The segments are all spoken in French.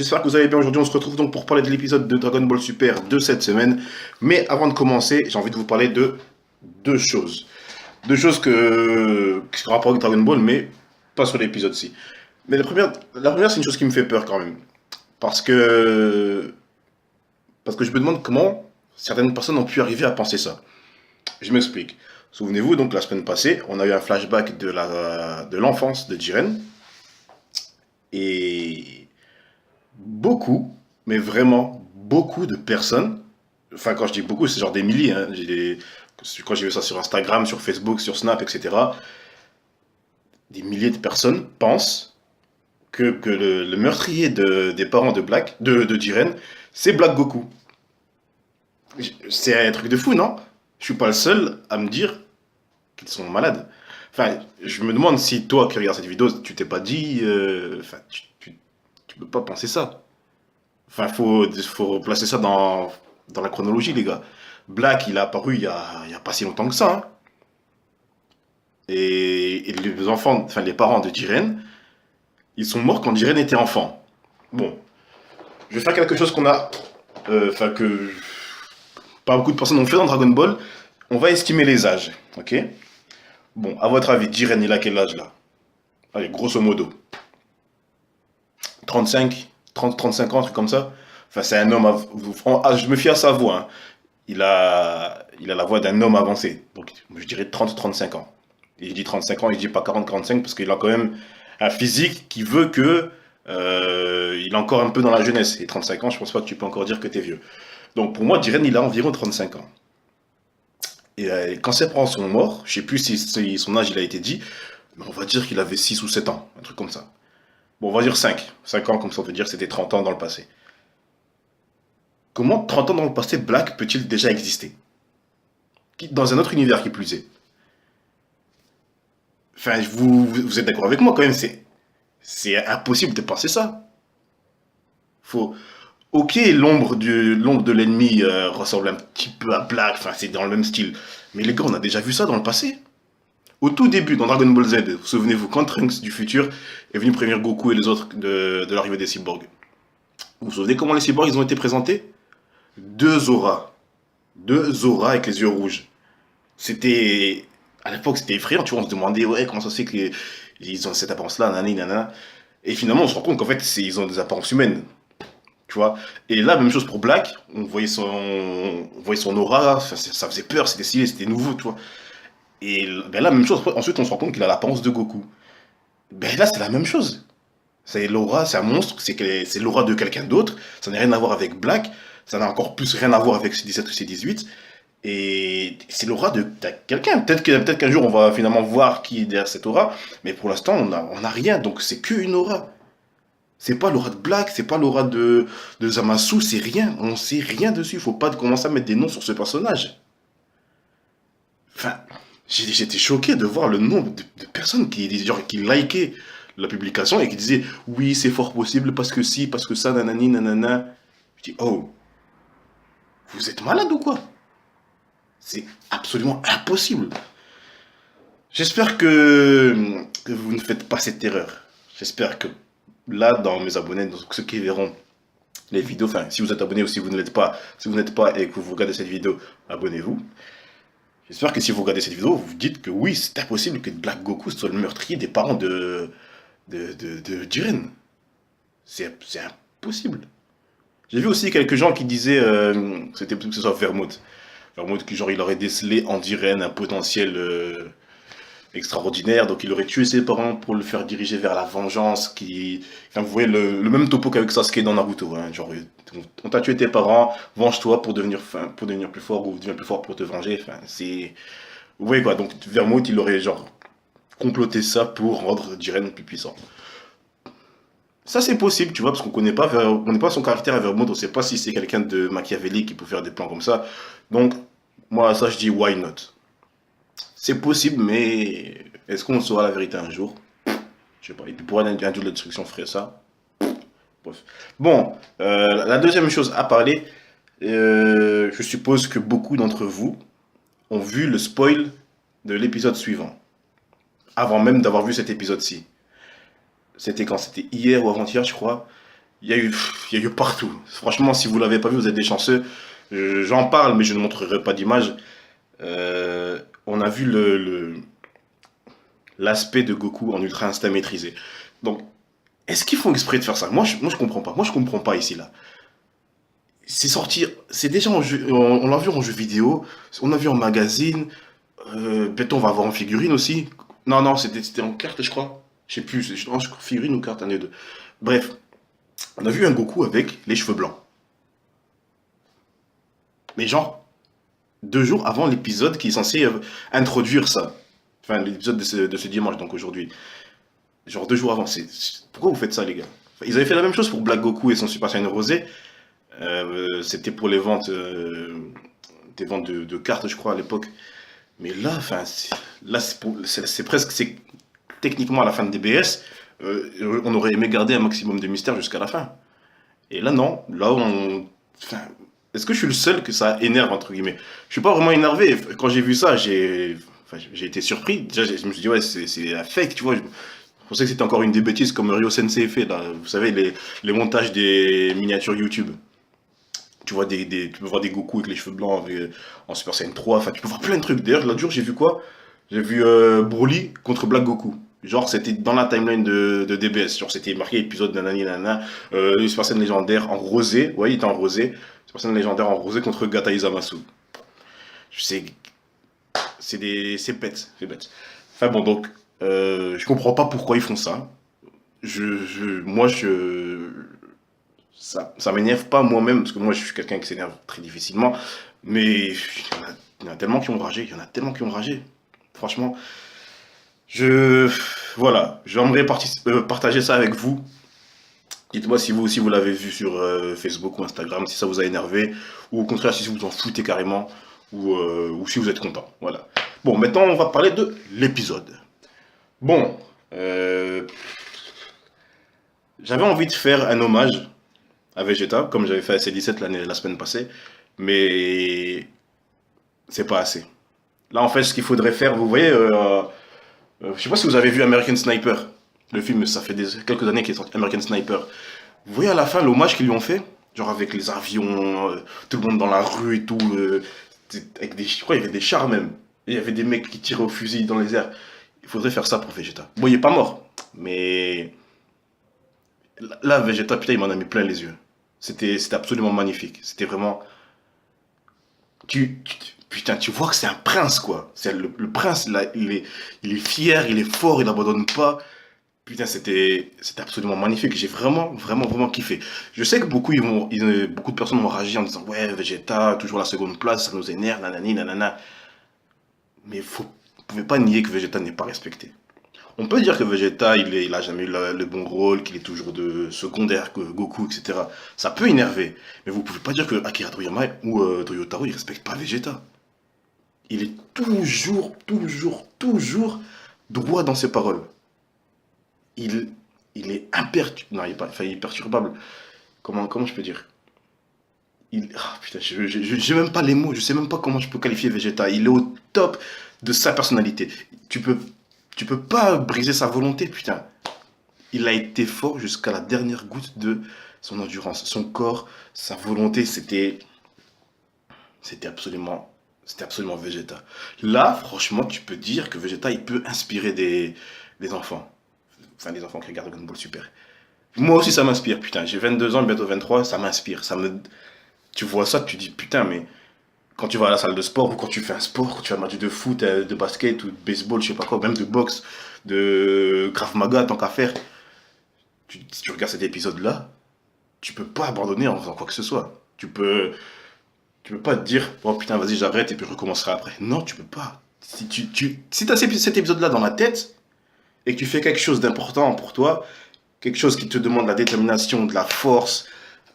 j'espère que vous allez bien. Aujourd'hui, on se retrouve donc pour parler de l'épisode de Dragon Ball Super de cette semaine. Mais avant de commencer, j'ai envie de vous parler de deux choses. Deux choses qui sont en rapport avec Dragon Ball, mais pas sur l'épisode-ci. Mais la première, c'est une chose qui me fait peur quand même. Parce que, parce que je me demande comment certaines personnes ont pu arriver à penser ça. Je m'explique. Souvenez-vous, donc la semaine passée, on a eu un flashback de l'enfance de Jiren. Et beaucoup, mais vraiment beaucoup de personnes, enfin quand je dis beaucoup, c'est genre des milliers, hein, quand j'ai vu ça sur Instagram, sur Facebook, sur Snap, etc., des milliers de personnes pensent que le meurtrier des parents de Jiren, c'est Black Goku. C'est un truc de fou, non? Je suis pas le seul à me dire qu'ils sont malades. Enfin, je me demande si toi qui regardes cette vidéo, tu t'es pas dit, enfin, tu peux pas penser ça. Enfin, faut placer ça dans la chronologie, les gars. Black, il a apparu il y a pas si longtemps que ça, hein. Et les enfants, enfin les parents de Jiren, ils sont morts quand Jiren était enfant. Bon, je vais faire quelque chose enfin que pas beaucoup de personnes ont fait dans Dragon Ball. On va estimer les âges, ok? Bon, à votre avis, Jiren, il a quel âge là? Allez, grosso modo. 35 ans, un truc comme ça. Enfin, c'est un homme. Je me fie à sa voix, hein. Il a la voix d'un homme avancé. Donc, je dirais 30-35 ans. Et je dis 35 ans, et je dis pas 40-45 parce qu'il a quand même un physique qui veut que il est encore un peu dans la jeunesse. Et 35 ans, je pense pas que tu peux encore dire que t'es vieux. Donc, pour moi, Jiren, il a environ 35 ans. Et quand ses parents sont morts, je sais plus si son âge il a été dit, mais on va dire qu'il avait 6 ou 7 ans, un truc comme ça. Bon, on va dire 5. 5 ans, comme ça on peut dire que c'était 30 ans dans le passé. Comment 30 ans dans le passé, Black peut-il déjà exister? Dans un autre univers qui plus est. Enfin, vous êtes d'accord avec moi quand même, c'est impossible de penser ça. Faut... Ok, l'ombre de l'ennemi ressemble un petit peu à Black, enfin c'est dans le même style. Mais les gars, on a déjà vu ça dans le passé. Au tout début, dans Dragon Ball Z, souvenez-vous, quand Trunks du futur est venu prévenir Goku et les autres de l'arrivée des cyborgs. Vous vous souvenez comment les cyborgs ils ont été présentés? Deux auras. Deux auras avec les yeux rouges. C'était. À l'époque, c'était effrayant, tu vois. On se demandait, ouais, comment ça se fait qu'ils ont cette apparence-là, nanani, nanana. Et finalement, on se rend compte qu'en fait, ils ont des apparences humaines, tu vois. Et là, même chose pour Black. On voyait son aura, ça faisait peur, c'était stylé, c'était nouveau, tu vois. Et ben là, même chose. Ensuite, on se rend compte qu'il a l'apparence de Goku. Ben là, c'est la même chose. C'est l'aura, c'est un monstre, c'est l'aura de quelqu'un d'autre. Ça n'a rien à voir avec Black. Ça n'a encore plus rien à voir avec C17 ou C18. Et c'est l'aura de quelqu'un. Peut-être qu'un jour on va finalement voir qui est derrière cette aura. Mais pour l'instant, on a rien. Donc c'est qu'une aura. C'est pas l'aura de Black, c'est pas l'aura de Zamasu, c'est rien. On sait rien dessus. Faut pas commencer à mettre des noms sur ce personnage. Enfin, j'étais choqué de voir le nombre de personnes qui likaient la publication et qui disaient oui, c'est fort possible parce que si, parce que ça, nanani, nanana. Je dis oh, vous êtes malade ou quoi? C'est absolument impossible. J'espère que vous ne faites pas cette erreur. J'espère que là, dans mes abonnés, donc ceux qui verront les vidéos, enfin, si vous êtes abonné ou si vous n'êtes pas et que vous regardez cette vidéo, abonnez-vous. J'espère que si vous regardez cette vidéo, vous dites que oui, c'est impossible que Black Goku soit le meurtrier des parents de Jiren. C'est impossible. J'ai vu aussi quelques gens qui disaient, c'était plutôt que ce soit Vermouth. Vermouth, qui genre il aurait décelé en Jiren un potentiel extraordinaire, donc il aurait tué ses parents pour le faire diriger vers la vengeance. Enfin, vous voyez le même topo qu'avec Sasuke dans Naruto, hein, genre on t'a tué tes parents, venge-toi pour devenir plus fort ou devenir plus fort pour te venger. Enfin, c'est, vous voyez quoi, donc Vermouth il aurait genre comploté ça pour rendre Jiren plus puissant. Ça c'est possible, tu vois, parce on connaît pas son caractère à Vermouth, on sait pas si c'est quelqu'un de machiavélique qui peut faire des plans comme ça. Donc moi ça je dis why not. C'est possible, mais est-ce qu'on saura la vérité un jour? Je sais pas. Et puis pour un dieu de la destruction ferait ça. Bref. Bon, la deuxième chose à parler, je suppose que beaucoup d'entre vous ont vu le spoil de l'épisode suivant, avant même d'avoir vu cet épisode-ci. C'était quand? C'était hier ou avant-hier, je crois. il y a eu partout. Franchement, si vous l'avez pas vu, vous êtes des chanceux. J'en parle, mais je ne montrerai pas d'image. On a vu l'aspect de Goku en Ultra Instinct maîtrisé. Donc, est-ce qu'ils font exprès de faire ça? Moi, je comprends pas. Moi, je comprends pas ici, là. C'est sorti, c'est déjà en jeu, on l'a vu en jeu vidéo, on a vu en magazine, bientôt on va voir en figurine aussi. Non, non, c'était en carte, je crois. Je sais plus, je crois figurine ou carte, un des deux. Bref, on a vu un Goku avec les cheveux blancs. Mais genre, 2 jours avant l'épisode qui est censé introduire ça. Enfin, l'épisode de ce dimanche, donc aujourd'hui. Genre 2 jours avant. Pourquoi vous faites ça, les gars? Enfin, ils avaient fait la même chose pour Black Goku et son Super Saiyan Rosé. C'était pour les ventes, des ventes de cartes, je crois, à l'époque. Mais là, enfin, là, c'est presque, c'est techniquement à la fin de DBS. On aurait aimé garder un maximum de mystère jusqu'à la fin. Et là, non. Là, enfin, est-ce que je suis le seul que ça énerve, entre guillemets? Je suis pas vraiment énervé. Quand j'ai vu ça, enfin, j'ai été surpris. Déjà, je me suis dit, ouais, c'est un fake, tu vois. Je pensais que c'était encore une des bêtises comme Ryo Sensei fait, là. Vous savez, les montages des miniatures YouTube. Tu peux voir des Goku avec les cheveux blancs en Super Saiyan 3. Enfin, tu peux voir plein de trucs. D'ailleurs, l'autre jour, j'ai vu quoi? J'ai vu Broly contre Black Goku. Genre, c'était dans la timeline de DBS. Genre, c'était marqué épisode nanani nanana. Le Super Saiyan légendaire en rosé. Ouais, il était en rosé. Super Saiyan légendaire en rosé contre Gata Izamasu. Je sais, c'est bête. C'est bête. Enfin bon, donc, je comprends pas pourquoi ils font ça. Moi, ça m'énerve pas moi-même, parce que moi je suis quelqu'un qui s'énerve très difficilement, mais il y en a tellement qui ont ragé, il y en a tellement qui ont ragé. Franchement, je. Voilà, j'aimerais partager ça avec vous. Dites-moi si vous aussi vous l'avez vu sur Facebook ou Instagram, si ça vous a énervé, ou au contraire si vous en foutez carrément, ou si vous êtes content. Voilà. Bon, maintenant on va parler de l'épisode. Bon, euh, j'avais envie de faire un hommage à Vegeta, comme j'avais fait à C17 la semaine passée, mais c'est pas assez. Là, en fait, ce qu'il faudrait faire, vous voyez, je sais pas si vous avez vu American Sniper, le film, ça fait quelques années qu'il est sorti, American Sniper. Vous voyez à la fin l'hommage qu'ils lui ont fait, genre avec les avions, tout le monde dans la rue et tout, avec je crois qu'il y avait des chars même, et il y avait des mecs qui tiraient au fusil dans les airs. Il faudrait faire ça pour Vegeta. Bon, il est pas mort, mais là, Vegeta, putain, il m'en a mis plein les yeux. C'était absolument magnifique. C'était vraiment. Putain, tu vois que c'est un prince, quoi. C'est le prince, là, il est fier, il est fort, il n'abandonne pas. Putain, c'était absolument magnifique. J'ai vraiment, vraiment, vraiment kiffé. Je sais que beaucoup de personnes vont réagir en disant, ouais, Vegeta, toujours la seconde place, ça nous énerve, nanani, nanana. Mais vous pouvez pas nier que Vegeta n'est pas respecté. On peut dire que Vegeta, il a jamais eu le bon rôle, qu'il est toujours de secondaire que Goku, etc. Ça peut énerver, mais vous pouvez pas dire que Akira Toriyama ou Toyotaro, ils respectent pas Vegeta. Il est toujours, toujours, toujours droit dans ses paroles. Il, il est non, il est pas, enfin, il est perturbable. Comment je peux dire? Putain, j'ai même pas les mots, je sais même pas comment je peux qualifier Vegeta. Il est au top de sa personnalité. Tu peux, tu peux pas briser sa volonté, putain. Il a été fort jusqu'à la dernière goutte de son endurance. Son corps, sa volonté, c'était absolument Vegeta. Là, franchement, tu peux dire que Vegeta, il peut inspirer des enfants. Enfin, des enfants qui regardent Dragon Ball Super. Moi aussi, ça m'inspire, putain. J'ai 22 ans, bientôt 23, ça m'inspire. Tu vois ça, tu dis, putain, mais quand tu vas à la salle de sport ou quand tu fais un sport, quand tu fais un match de foot, de basket ou de baseball, je sais pas quoi, même de boxe, de Krav Maga, tant qu'à faire, si tu regardes cet épisode-là, tu peux pas abandonner en faisant quoi que ce soit. Tu peux pas te dire, oh putain, vas-y, j'arrête et puis je recommencerai après. Non, tu peux pas. Si t'as cet épisode-là dans la tête et que tu fais quelque chose d'important pour toi, quelque chose qui te demande de la détermination, de la force,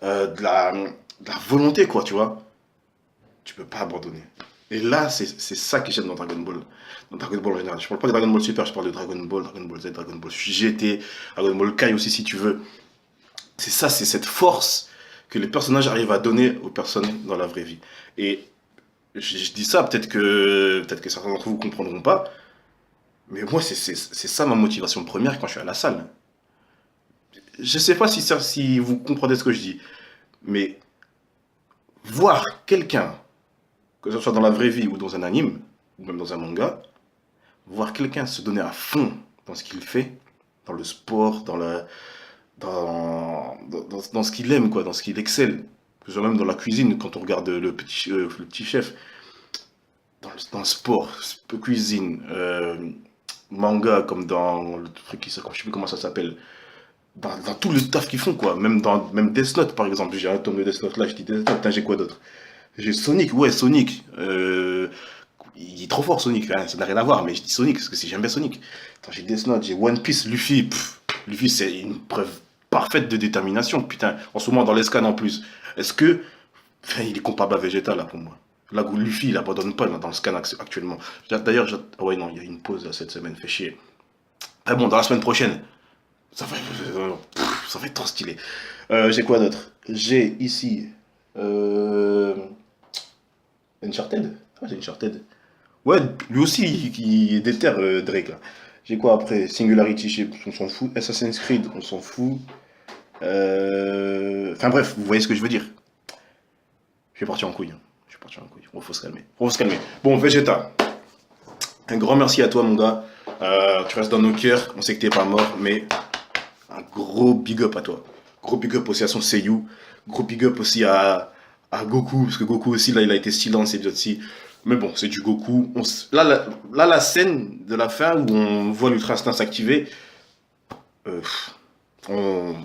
de la volonté, quoi, tu vois, tu peux pas abandonner. Et là, c'est ça que j'aime dans Dragon Ball. Dans Dragon Ball en général. Je parle pas de Dragon Ball Super, je parle de Dragon Ball, Dragon Ball Z, Dragon Ball GT, Dragon Ball Kai aussi si tu veux. C'est ça, c'est cette force que les personnages arrivent à donner aux personnes dans la vraie vie. Et je dis ça, peut-être que certains d'entre vous comprendront pas, mais moi, c'est ça ma motivation première quand je suis à la salle. je sais pas si vous comprenez ce que je dis, mais voir quelqu'un, que ce soit dans la vraie vie ou dans un anime, ou même dans un manga, voir quelqu'un se donner à fond dans ce qu'il fait, dans le sport, dans ce qu'il aime, quoi, dans ce qu'il excelle, que ce soit même dans la cuisine, quand on regarde le petit chef, dans le sport, cuisine, manga, comme dans le truc qui je sais plus comment ça s'appelle, dans tout le taf qu'ils font, quoi, même Death Note, par exemple, j'ai un tome de Death Note là, je dis Death Note, putain, j'ai quoi d'autre? J'ai Sonic, ouais, Sonic, il est trop fort Sonic, hein, ça n'a rien à voir, mais je dis Sonic, parce que si j'aime bien Sonic. Attends, j'ai Death Note, j'ai One Piece, Luffy, Luffy c'est une preuve parfaite de détermination, putain, en ce moment dans les scans en plus. Est-ce que, enfin, il est comparable à Vegeta là pour moi. Là où Luffy il abandonne pas là, dans le scan actuellement. D'ailleurs, ah ouais non, il y a une pause là, cette semaine, fait chier. Ah bon, dans la semaine prochaine, ça va, ça va être trop stylé. J'ai quoi d'autre? J'ai ici Uncharted. Ah, j'ai Uncharted. Ouais, lui aussi, qui est déter, Drake, là. J'ai quoi après? Singularity, on s'en fout. Assassin's Creed, on s'en fout. Enfin bref, vous voyez ce que je veux dire. Je vais partir en couille, hein. Je vais partir en couille. Bon, faut se calmer. Faut se calmer. Bon, Vegeta, un grand merci à toi, mon gars. Tu restes dans nos cœurs. On sait que t'es pas mort, mais un gros big up à toi. Gros big up aussi à son Seiyu. Gros big up aussi à Goku, parce que Goku aussi, là, il a été stylé dans cet épisode-ci. Mais bon, c'est du Goku. Là, la scène de la fin où on voit l'Ultra Instinct s'activer, euh, on-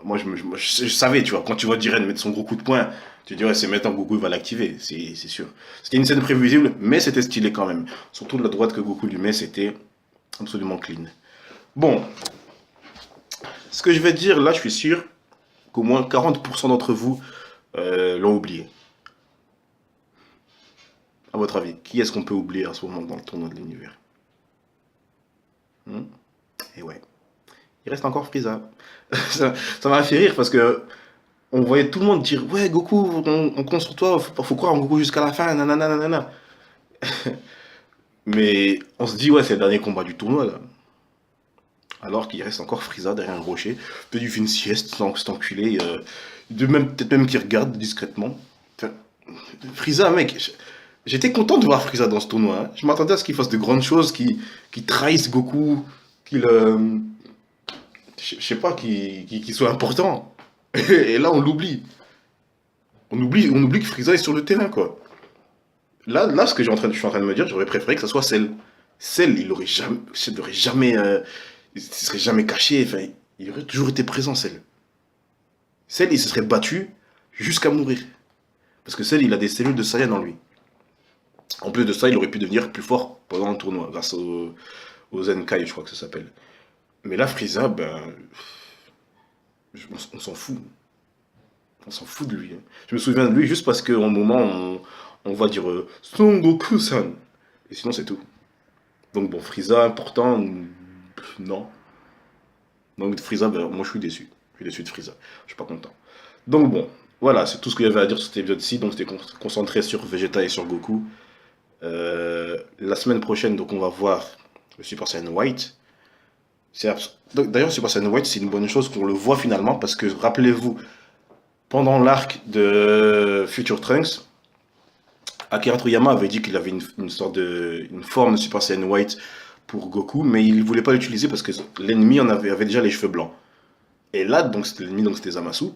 moi, je savais, tu vois, quand tu vois Jiren mettre son gros coup de poing, tu te dis, ouais, c'est maintenant que Goku il va l'activer, c'est sûr. C'était une scène prévisible, mais c'était stylé quand même. Surtout de la droite que Goku lui met, c'était absolument clean. Bon, ce que je vais dire, là, je suis sûr qu'au moins 40% d'entre vous l'ont oublié. À votre avis, qui est-ce qu'on peut oublier à ce moment dans le tournoi de l'univers? Et ouais, il reste encore Frieza. Ça m'a fait rire parce que on voyait tout le monde dire ouais Goku, on compte sur toi, faut croire en Goku jusqu'à la fin, nanana, nanana. Mais on se dit ouais c'est le dernier combat du tournoi là. Alors qu'il reste encore Frieza derrière un rocher. Peut-être qu'il fait une sieste, cet enculé. Peut-être même qu'il regarde discrètement. Enfin, Frieza, mec, j'étais content de voir Frieza dans ce tournoi, hein. Je m'attendais à ce qu'il fasse de grandes choses, qu'il trahisse Goku, qu'il. Je sais pas, qu'il soit important. Et là, on l'oublie. On oublie que Frieza est sur le terrain, quoi. Là ce que je suis en train de me dire, j'aurais préféré que ça soit Cell. Cell, il aurait jamais, il se serait jamais caché. Enfin, il aurait toujours été présent, Cell. Cell, il se serait battu jusqu'à mourir. Parce que Cell, il a des cellules de Saiyan en lui. En plus de ça, il aurait pu devenir plus fort pendant le tournoi, grâce au Zenkai, je crois que ça s'appelle. Mais là, Frieza, ben, on s'en fout. On s'en fout de lui, hein. Je me souviens de lui juste parce qu'au moment, on va dire Son Goku-san. Et sinon, c'est tout. Donc bon, Frieza, important, non. Donc Frieza, ben, moi je suis déçu. Je suis déçu de Frieza. Je suis pas content. Donc bon, voilà, c'est tout ce qu'il y avait à dire sur cet épisode-ci. Donc c'était concentré sur Vegeta et sur Goku. La semaine prochaine, donc on va voir le Super Saiyan White. D'ailleurs, Super Saiyan White, c'est une bonne chose qu'on le voit finalement parce que rappelez-vous, pendant l'arc de Future Trunks, Akira Toriyama avait dit qu'il avait une forme de Super Saiyan White pour Goku, mais il ne voulait pas l'utiliser parce que l'ennemi avait déjà les cheveux blancs. Et là, donc c'était l'ennemi, donc c'était Zamasu,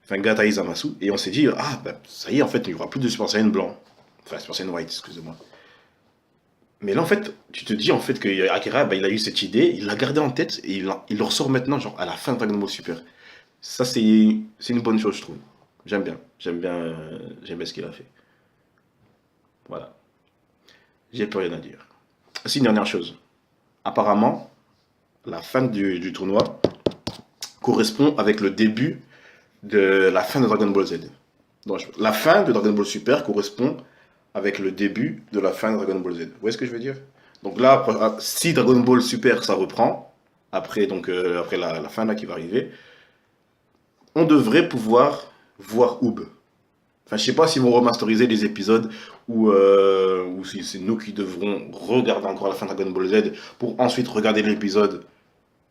enfin Gatai Zamasu, et on s'est dit, ah bah ça y est, en fait, il n'y aura plus de Super Saiyan blanc. Enfin, Super Saiyan White, excusez-moi. Mais là, en fait, tu te dis en fait que Akira, bah, il a eu cette idée, il l'a gardée en tête, et il le ressort maintenant, genre à la fin de Dragon Ball Super. Ça, c'est une bonne chose, je trouve. J'aime bien ce qu'il a fait. Voilà. J'ai plus rien à dire. C'est une dernière chose. Apparemment, la fin du tournoi correspond avec le début de la fin de Dragon Ball Z. Donc, la fin de Dragon Ball Super correspond avec le début de la fin de Dragon Ball Z. Vous voyez ce que je veux dire? Donc là, si Dragon Ball Super ça reprend, après la fin là qui va arriver, on devrait pouvoir voir Oob. Enfin, je sais pas s'ils vont remasteriser les épisodes ou si c'est nous qui devrons regarder encore la fin de Dragon Ball Z pour ensuite regarder l'épisode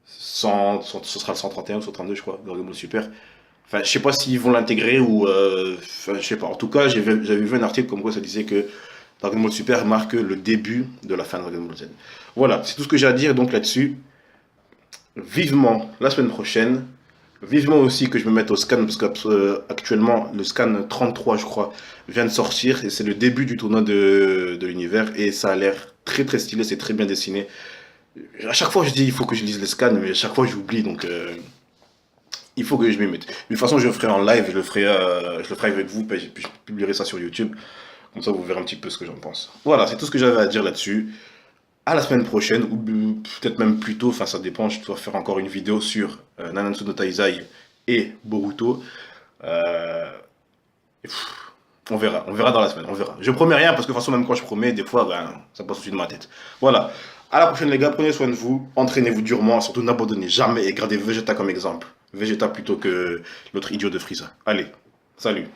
ce sera le 131 ou 132, je crois, Dragon Ball Super. Enfin, je sais pas s'ils vont l'intégrer ou. Enfin, je sais pas. En tout cas, j'avais vu un article comme quoi ça disait que Dragon Ball Super marque le début de la fin de Dragon Ball Z. Voilà, c'est tout ce que j'ai à dire donc là-dessus. Vivement la semaine prochaine. Vivement aussi que je me mette au scan, parce qu'actuellement, le scan 33, je crois, vient de sortir, et c'est le début du tournoi de l'univers, et ça a l'air très très stylé, c'est très bien dessiné. À chaque fois, je dis il faut que je lise les scans, mais à chaque fois, j'oublie, donc il faut que je m'y mette. De toute façon, je le ferai en live, je le ferai avec vous, puis je publierai ça sur YouTube, comme ça, vous verrez un petit peu ce que j'en pense. Voilà, c'est tout ce que j'avais à dire là-dessus. À la semaine prochaine, ou peut-être même plus tôt, enfin ça dépend, je dois faire encore une vidéo sur Nanatsu no Taizai et Boruto. Euh, on verra dans la semaine, on verra. Je promets rien parce que de toute façon, même quand je promets, des fois, ben, ça passe au-dessus de ma tête. Voilà. À la prochaine, les gars, prenez soin de vous, entraînez-vous durement, surtout n'abandonnez jamais et gardez Vegeta comme exemple. Vegeta plutôt que l'autre idiot de Frieza. Allez, salut.